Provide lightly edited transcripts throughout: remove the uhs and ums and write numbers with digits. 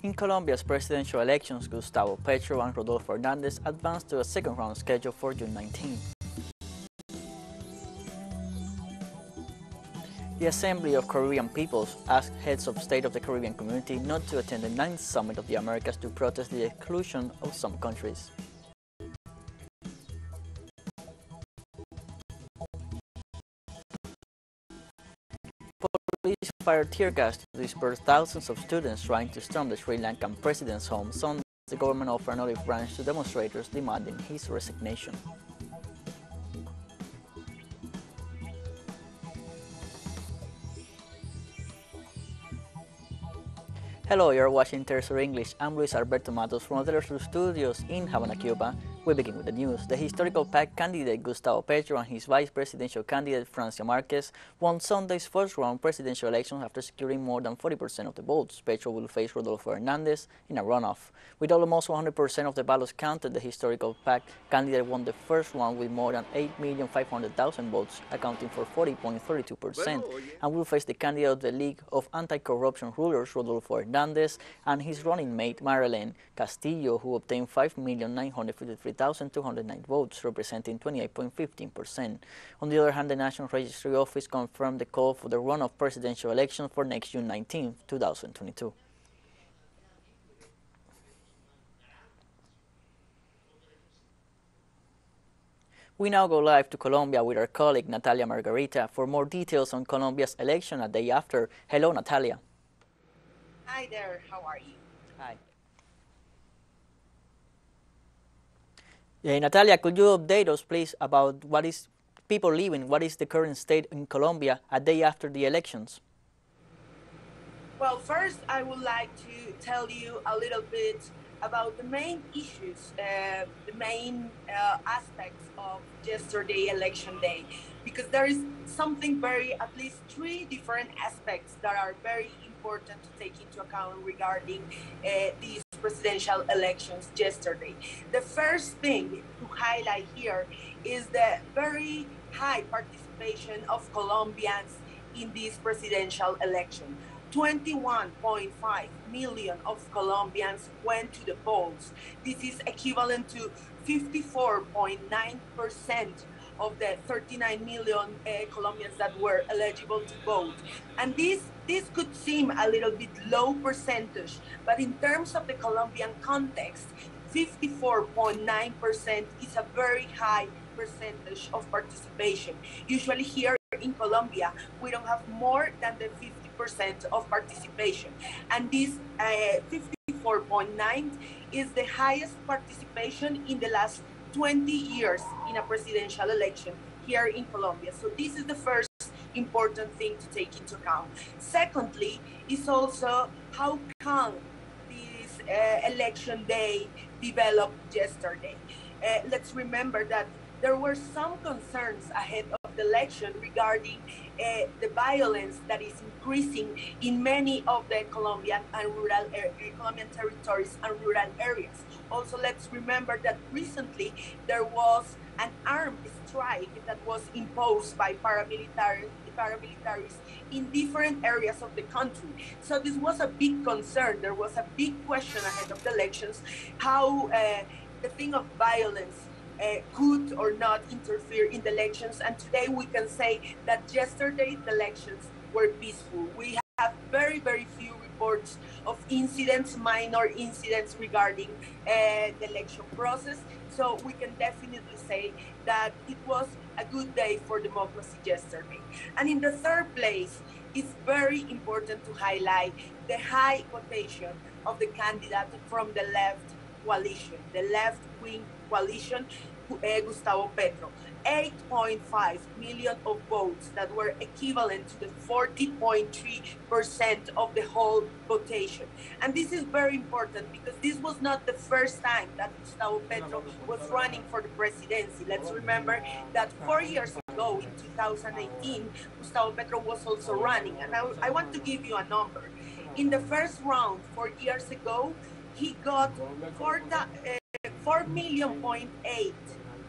In Colombia's presidential elections, Gustavo Petro and Rodolfo Hernandez advanced to a second round scheduled for June 19. The Assembly of Caribbean Peoples asked heads of state of the Caribbean community not to attend the 9th Summit of the Americas to protest the exclusion of some countries. Police fired tear gas to disperse thousands of students trying to storm the Sri Lankan president's home. Sunday, the government offered an olive branch to demonstrators demanding his resignation. Hello, you're watching TeleSUR English. I'm Luis Alberto Matos from the TeleSUR studios in Havana, Cuba. We begin with the news. The historical PAC candidate Gustavo Petro and his vice presidential candidate Francia Marquez won Sunday's first-round presidential election after securing more than 40% of the votes. Petro will face Rodolfo Hernandez in a runoff. With almost 100% of the ballots counted, the historical PAC candidate won the first round with more than 8,500,000 votes, accounting for 40.32%, and will face the candidate of the League of Anti-Corruption Rulers, Rodolfo Hernandez, and his running mate, Marilyn Castillo, who obtained 5,953,209 votes, representing 28.15%. On the other hand, the National Registry Office confirmed the call for the runoff presidential election for next June 19, 2022. We now go live to Colombia with our colleague Natalia Margarita for more details on Colombia's election a day after. Hello, Natalia. Hi there, how are you? Hi. Natalia, could you update us, please, about what is people living, what is the current state in Colombia a day after the elections? Well, first I would like to tell you a little bit about the main issues, the main aspects of yesterday election day, because there is something at least three different aspects that are very important to take into account regarding these presidential elections yesterday. The first thing to highlight here is the very high participation of Colombians in this presidential election. 21.5 million of Colombians went to the polls. This is equivalent to 54.9% of the 39 million Colombians that were eligible to vote. And this could seem a little bit low percentage, but in terms of the Colombian context, 54.9% is a very high percentage of participation. Usually here in Colombia, we don't have more than the 50% of participation. And this 54.9 is the highest participation in the last 20 years in a presidential election here in Colombia. So this is the first important thing to take into account. Secondly, is also how calm this election day developed yesterday. Let's remember that there were some concerns ahead of the election regarding the violence that is increasing in many of the Colombian and Colombian territories and rural areas. Also, let's remember that recently there was an armed strike that was imposed by paramilitaries in different areas of the country. So this was a big concern. There was a big question ahead of the elections, how the thing of violence could or not interfere in the elections. And today we can say that yesterday the elections were peaceful. We have very, very few reports of incidents, minor incidents regarding the election process. So we can definitely say that it was a good day for democracy yesterday. And in the third place, it's very important to highlight the high votation of the candidate from the left coalition, the left-wing coalition, Gustavo Petro. 8.5 million of votes that were equivalent to the 40.3% of the whole votation. And this is very important because this was not the first time that Gustavo Petro was running for the presidency. Let's remember that 4 years ago, in 2018, Gustavo Petro was also running. And I want to give you a number. In the first round, 4 years ago, he got 4.8 million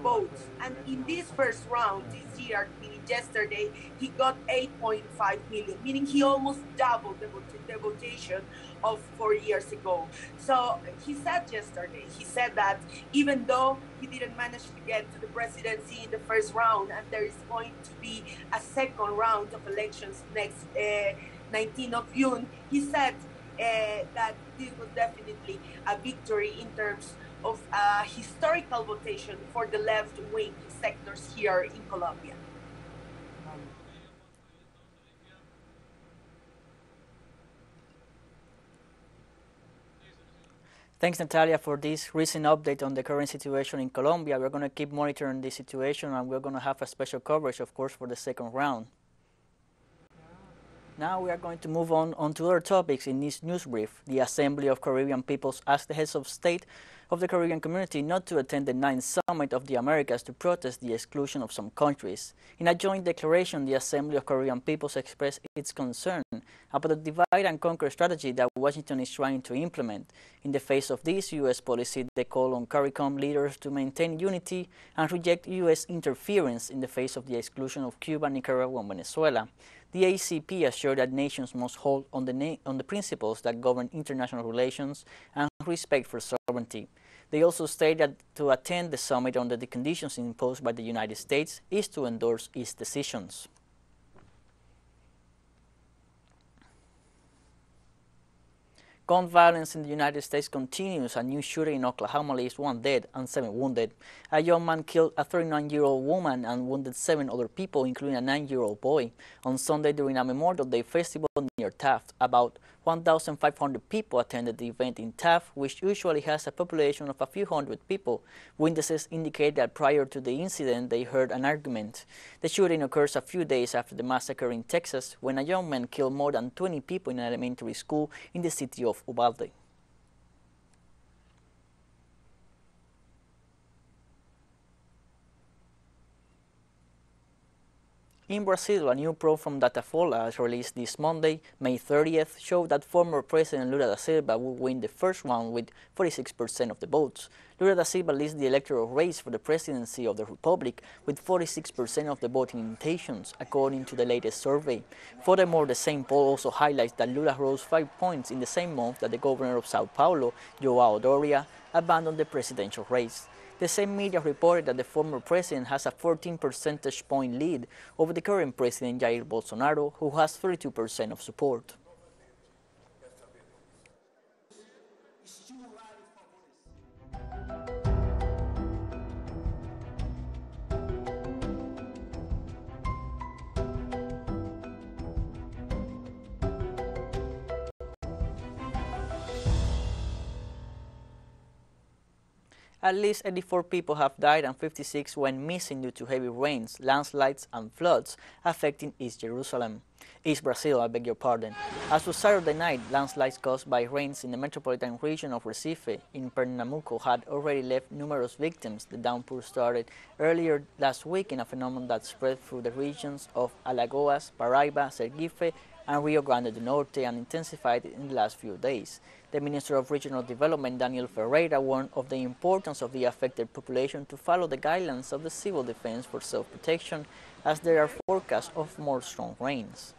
votes. And in this first round this year, meaning yesterday, he got 8.5 million, meaning he almost doubled the votation of 4 years ago. So he said yesterday, he said that even though he didn't manage to get to the presidency in the first round, and there is going to be a second round of elections next 19th of June, he said that this was definitely a victory in terms of historical votation for the left-wing sectors here in Colombia. Thanks, Natalia, for this recent update on the current situation in Colombia. We're going to keep monitoring this situation, and we're going to have a special coverage, of course, for the second round. Now we are going to move on to other topics in this news brief. The Assembly of Caribbean Peoples asked the heads of state of the Caribbean community not to attend the 9th Summit of the Americas to protest the exclusion of some countries. In a joint declaration, the Assembly of Caribbean Peoples expressed its concern about the divide and conquer strategy that Washington is trying to implement. In the face of this U.S. policy, they call on Caricom leaders to maintain unity and reject U.S. interference in the face of the exclusion of Cuba, Nicaragua, and Venezuela. The ACP assured that nations must hold on the principles that govern international relations and respect for sovereignty. They also state that to attend the summit under the conditions imposed by the United States is to endorse its decisions. Gun violence in the United States continues. A new shooting in Oklahoma leaves 1 dead and 7 wounded. A young man killed a 39-year-old woman and wounded 7 other people, including a 9-year-old boy, on Sunday during a Memorial Day festival near Taft. About 1,500 people attended the event in Taft, which usually has a population of a few hundred people. Witnesses indicate that prior to the incident, they heard an argument. The shooting occurs a few days after the massacre in Texas, when a young man killed more than 20 people in an elementary school in the city of Uvalde. In Brazil, a new probe from Datafolha released this Monday, May 30th, showed that former President Lula da Silva would win the first round with 46% of the votes. Lula da Silva leads the electoral race for the presidency of the Republic with 46% of the voting intentions, according to the latest survey. Furthermore, the same poll also highlights that Lula rose 5 points in the same month that the governor of Sao Paulo, João Doria, abandoned the presidential race. The same media reported that the former president has a 14 percentage point lead over the current president Jair Bolsonaro, who has 32% of support. At least 84 people have died and 56 went missing due to heavy rains, landslides, and floods affecting East Jerusalem. East Brazil, I beg your pardon. As of Saturday night, landslides caused by rains in the metropolitan region of Recife in Pernambuco had already left numerous victims. The downpour started earlier last week in a phenomenon that spread through the regions of Alagoas, Paraíba, Sergipe, and Rio Grande do Norte and intensified in the last few days. The Minister of Regional Development, Daniel Ferreira, warned of the importance of the affected population to follow the guidelines of the Civil Defense for self-protection, as there are forecasts of more strong rains.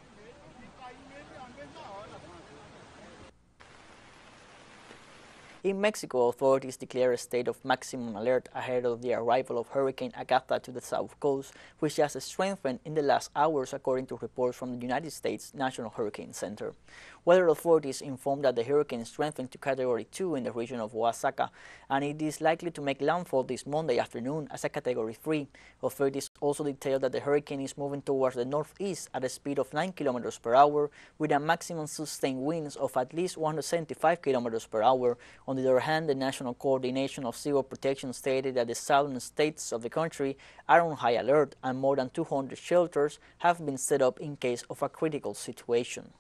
In Mexico, authorities declare a state of maximum alert ahead of the arrival of Hurricane Agatha to the south coast, which has strengthened in the last hours, according to reports from the United States National Hurricane Center. Weather authorities informed that the hurricane strengthened to Category 2 in the region of Oaxaca, and it is likely to make landfall this Monday afternoon as a Category 3. Authorities also detailed that the hurricane is moving towards the northeast at a speed of 9 km per hour, with a maximum sustained winds of at least 175 km per hour. On the other hand, the National Coordination of Civil Protection stated that the southern states of the country are on high alert, and more than 200 shelters have been set up in case of a critical situation.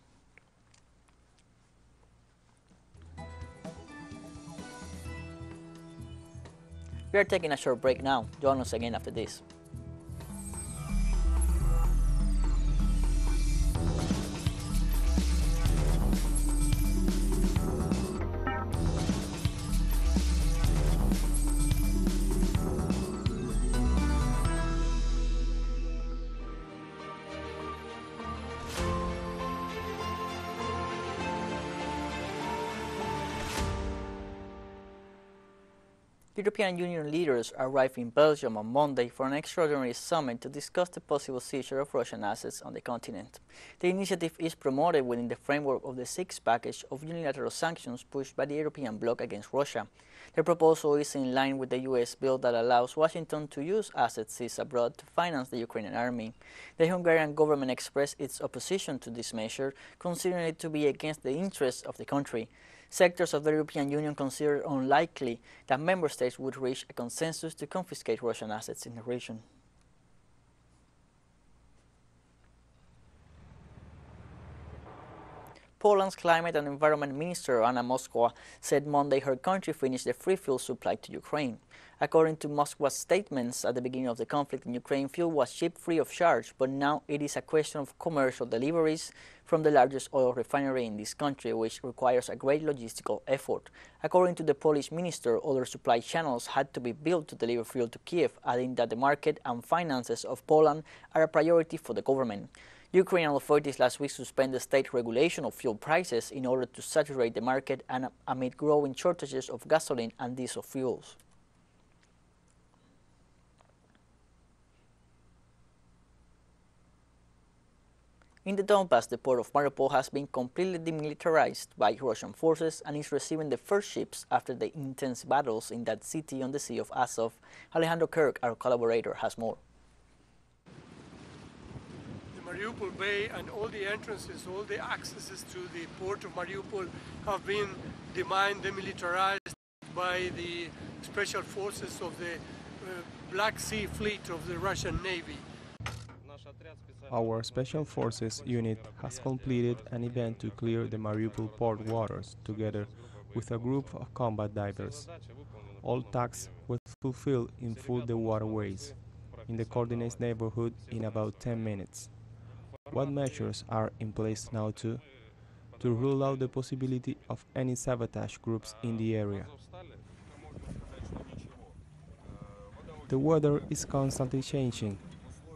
We are taking a short break now. Join us again after this. European Union leaders arrived in Belgium on Monday for an extraordinary summit to discuss the possible seizure of Russian assets on the continent. The initiative is promoted within the framework of the sixth package of unilateral sanctions pushed by the European bloc against Russia. The proposal is in line with the U.S. bill that allows Washington to use assets seized abroad to finance the Ukrainian army. The Hungarian government expressed its opposition to this measure, considering it to be against the interests of the country. Sectors of the European Union consider unlikely that member states would reach a consensus to confiscate Russian assets in the region. Poland's Climate and Environment Minister Anna Moskwa said Monday her country finished the free fuel supply to Ukraine. According to Moskwa's statements at the beginning of the conflict in Ukraine, fuel was shipped free of charge, but now it is a question of commercial deliveries from the largest oil refinery in this country, which requires a great logistical effort. According to the Polish minister, other supply channels had to be built to deliver fuel to Kiev, adding that the market and finances of Poland are a priority for the government. Ukrainian authorities last week suspended state regulation of fuel prices in order to saturate the market and amid growing shortages of gasoline and diesel fuels. In the Donbass, the port of Mariupol has been completely demilitarized by Russian forces and is receiving the first ships after the intense battles in that city on the Sea of Azov. Alejandro Kirk, our collaborator, has more. Mariupol Bay and all the entrances, all the accesses to the port of Mariupol have been demilitarized by the special forces of the Black Sea Fleet of the Russian Navy. Our Special Forces unit has completed an event to clear the Mariupol port waters together with a group of combat divers. All tasks were fulfilled in full the waterways, in the coordinates neighborhood in about 10 minutes. What measures are in place now to rule out the possibility of any sabotage groups in the area? The weather is constantly changing.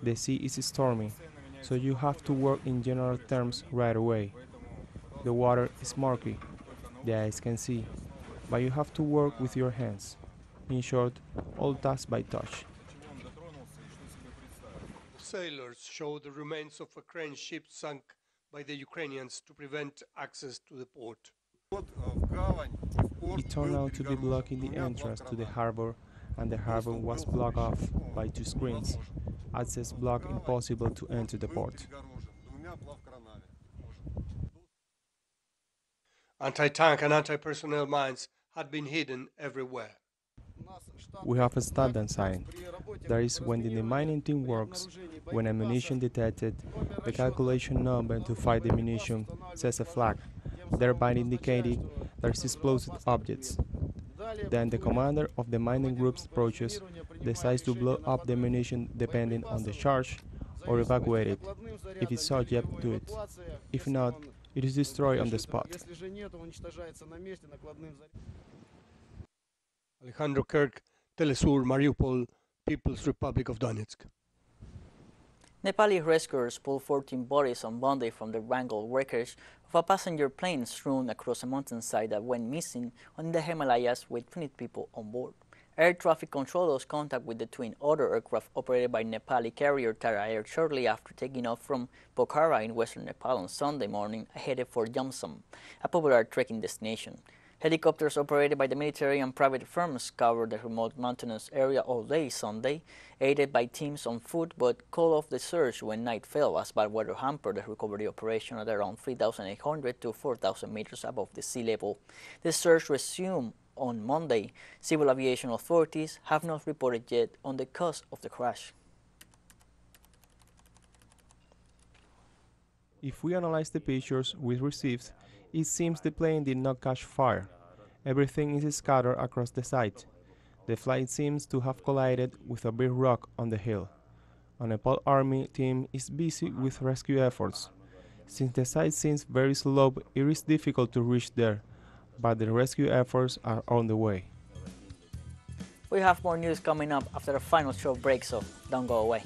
The sea is stormy, so you have to work in general terms right away. The water is murky, the eyes can see, but you have to work with your hands. In short, all tasks by touch. Sailors show the remains of a crane ship sunk by the Ukrainians to prevent access to the port. It turned out to be blocking the entrance to the harbor, and the harbor was blocked off by two screens. Access blocked, impossible to enter the port. Anti-tank and anti-personnel mines had been hidden everywhere. We have a standard sign. That is when the demining team works. When ammunition detected, the calculation number to fight the ammunition says a flag, thereby indicating there is explosive objects. Then the commander of the mining group approaches, decides to blow up the ammunition depending on the charge, or evacuate it. If it's subject, do it. If not, it is destroyed on the spot. Alejandro Kirk, TeleSUR, Mariupol, People's Republic of Donetsk. Nepali rescuers pulled 14 bodies on Monday from the mangled wreckage of a passenger plane strewn across a mountainside that went missing in the Himalayas with 20 people on board. Air traffic control lost contact with the twin other aircraft operated by Nepali carrier Tara Air shortly after taking off from Pokhara in western Nepal on Sunday morning, headed for Yamsam, a popular trekking destination. Helicopters operated by the military and private firms covered the remote mountainous area all day Sunday, aided by teams on foot, but called off the search when night fell as bad weather hampered the recovery operation at around 3,800 to 4,000 meters above the sea level. The search resumed on Monday. Civil aviation authorities have not reported yet on the cause of the crash. If we analyze the pictures we received, it seems the plane did not catch fire. Everything is scattered across the site. The flight seems to have collided with a big rock on the hill. A Nepal Army team is busy with rescue efforts. Since the site seems very slope, it is difficult to reach there, but the rescue efforts are on the way. We have more news coming up after a final short break, so don't go away.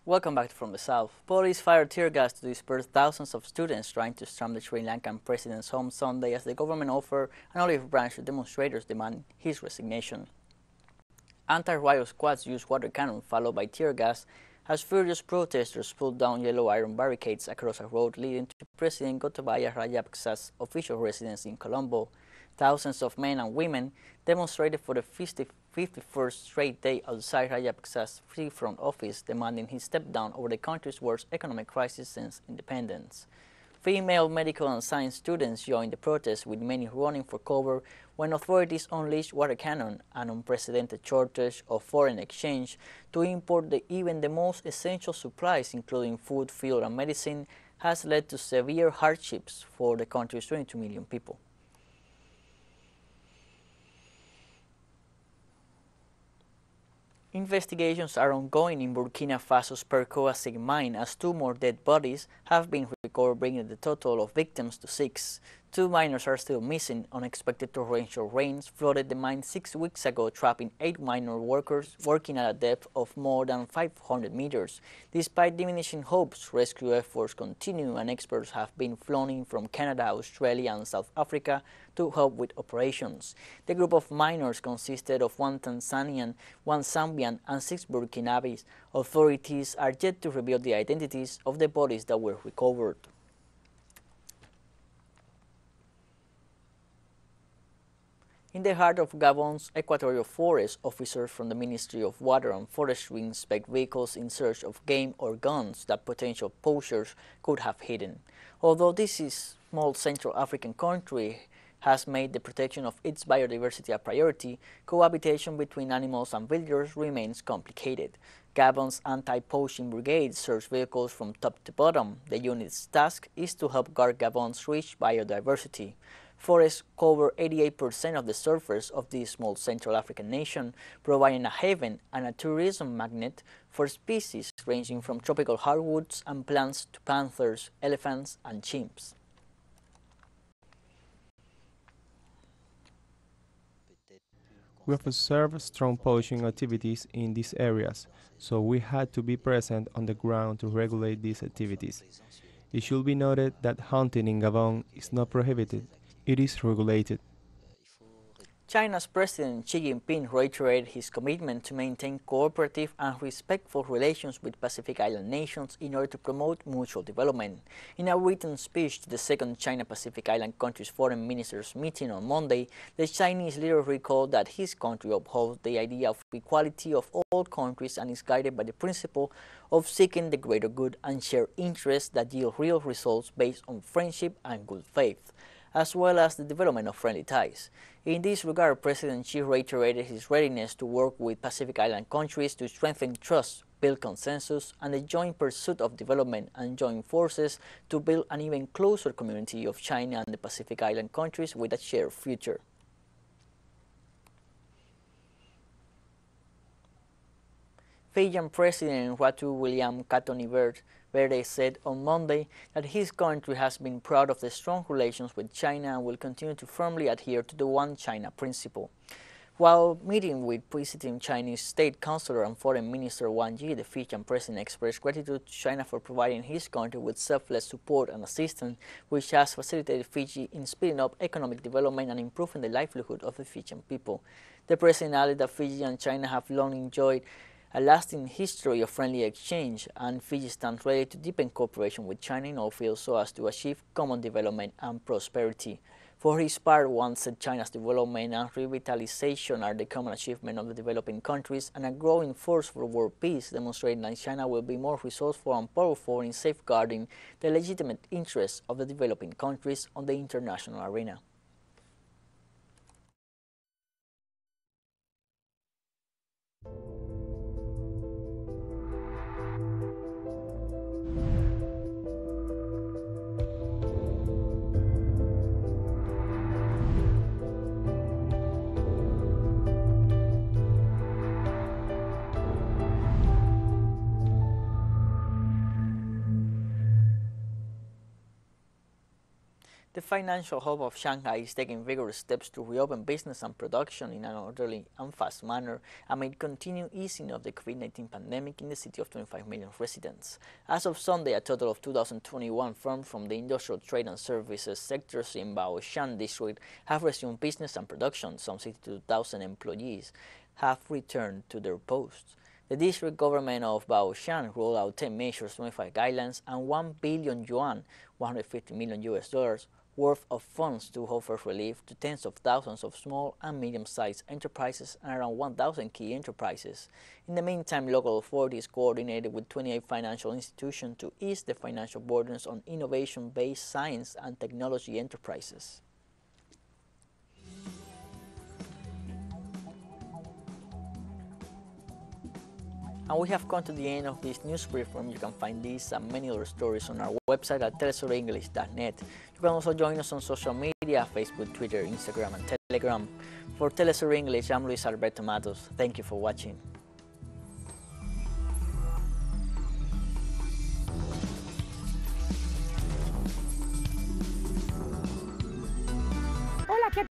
Welcome back from the south. Police fired tear gas to disperse thousands of students trying to storm the Sri Lankan president's home Sunday as the government offered an olive branch to demonstrators demanding his resignation. Anti-riot squads used water cannon followed by tear gas as furious protesters pulled down yellow iron barricades across a road leading to President Gotabaya Rajapaksa's official residence in Colombo. Thousands of men and women demonstrated for the 51st straight day outside Rajapaksa's free-front office, demanding his step down over the country's worst economic crisis since independence. Female medical and science students joined the protest, with many running for cover when authorities unleashed water cannon. An unprecedented shortage of foreign exchange to import even the most essential supplies, including food, fuel, and medicine, has led to severe hardships for the country's 22 million people. Investigations are ongoing in Burkina Faso's Percoa zinc mine as 2 more dead bodies have been recovered, bringing the total of victims to 6. 2 miners are still missing. Unexpected torrential rains flooded the mine 6 weeks ago, trapping 8 miner workers working at a depth of more than 500 meters. Despite diminishing hopes, rescue efforts continue, and experts have been flown in from Canada, Australia, and South Africa to help with operations. The group of miners consisted of 1 Tanzanian, 1 Zambian, and 6 Burkinabes. Authorities are yet to reveal the identities of the bodies that were recovered. In the heart of Gabon's equatorial forest, officers from the Ministry of Water and Forestry inspect vehicles in search of game or guns that potential poachers could have hidden. Although this small Central African country has made the protection of its biodiversity a priority, cohabitation between animals and villagers remains complicated. Gabon's anti-poaching brigade search vehicles from top to bottom. The unit's task is to help guard Gabon's rich biodiversity. Forests cover 88% of the surface of this small Central African nation, providing a haven and a tourism magnet for species ranging from tropical hardwoods and plants to panthers, elephants, and chimps. We have observed strong poaching activities in these areas, so we had to be present on the ground to regulate these activities. It should be noted that hunting in Gabon is not prohibited. It is regulated. China's President Xi Jinping reiterated his commitment to maintain cooperative and respectful relations with Pacific Island nations in order to promote mutual development. In a written speech to the second China-Pacific Island countries' foreign ministers meeting on Monday, the Chinese leader recalled that his country upholds the idea of equality of all countries and is guided by the principle of seeking the greater good and shared interests that yield real results based on friendship and good faith, as well as the development of friendly ties. In this regard, President Xi reiterated his readiness to work with Pacific Island countries to strengthen trust, build consensus, and the joint pursuit of development, and join forces to build an even closer community of China and the Pacific Island countries with a shared future. Fijian President Ratu William Katoni Verde said on Monday that his country has been proud of the strong relations with China and will continue to firmly adhere to the One China principle. While meeting with visiting Chinese State Councilor and Foreign Minister Wang Yi, the Fijian President expressed gratitude to China for providing his country with selfless support and assistance, which has facilitated Fiji in speeding up economic development and improving the livelihood of the Fijian people. The President added that Fiji and China have long enjoyed a lasting history of friendly exchange, and Fiji stands ready to deepen cooperation with China in all fields so as to achieve common development and prosperity. For his part, Wang said China's development and revitalization are the common achievement of the developing countries and a growing force for world peace, demonstrating that China will be more resourceful and powerful in safeguarding the legitimate interests of the developing countries on the international arena. The financial hub of Shanghai is taking vigorous steps to reopen business and production in an orderly and fast manner amid continued easing of the COVID-19 pandemic in the city of 25 million residents. As of Sunday, a total of 2,021 firms from the industrial trade and services sectors in Baoshan district have resumed business and production. Some 62,000 employees have returned to their posts. The district government of Baoshan rolled out 10 measures, 25 guidelines, and 1 billion yuan, $150 million worth of funds to offer relief to tens of thousands of small and medium-sized enterprises and around 1,000 key enterprises. In the meantime, local authorities coordinated with 28 financial institutions to ease the financial burdens on innovation-based science and technology enterprises. And we have come to the end of this news brief. You can find these and many other stories on our website at telesurenglish.net. You can also join us on social media, Facebook, Twitter, Instagram, and Telegram. For TeleSUR English, I'm Luis Alberto Matos. Thank you for watching.